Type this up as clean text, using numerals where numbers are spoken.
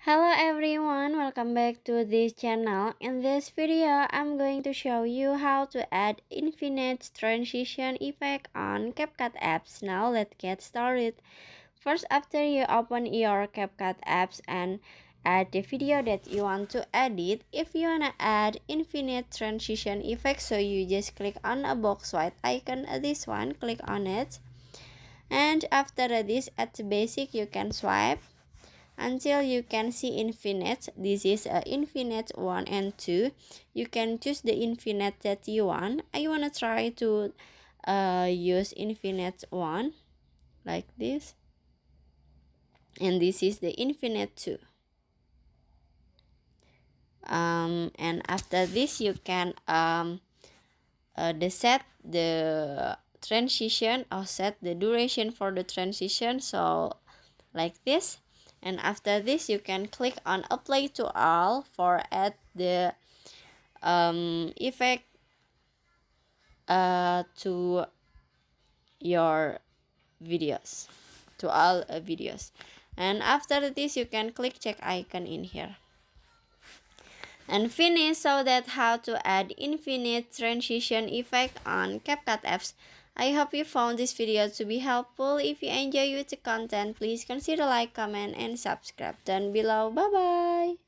Hello everyone, welcome back to this channel. In this video, I'm going to show you how to add infinite transition effect on CapCut apps. Now let's get started. First, after you open your CapCut apps and add the video that you want to edit, if you wanna add infinite transition effect, so you just click on a box white icon, this one, click on it. And after this, at the basic, you can swipe until you can see infinite. This is a infinite 1 and 2. You can choose the infinite that you want. I want to try to use infinite 1 like this, and this is the infinite 2. And after this you can set the transition or set the duration for the transition, so like this. And after this you can click on apply to all for add the effect to your videos, to all videos. And after this you can click check icon in here and finish. So that how to add infinite transition effect on CapCut apps. I hope you found this video to be helpful. If you enjoy the content, please consider like, comment, and subscribe down below. Bye bye.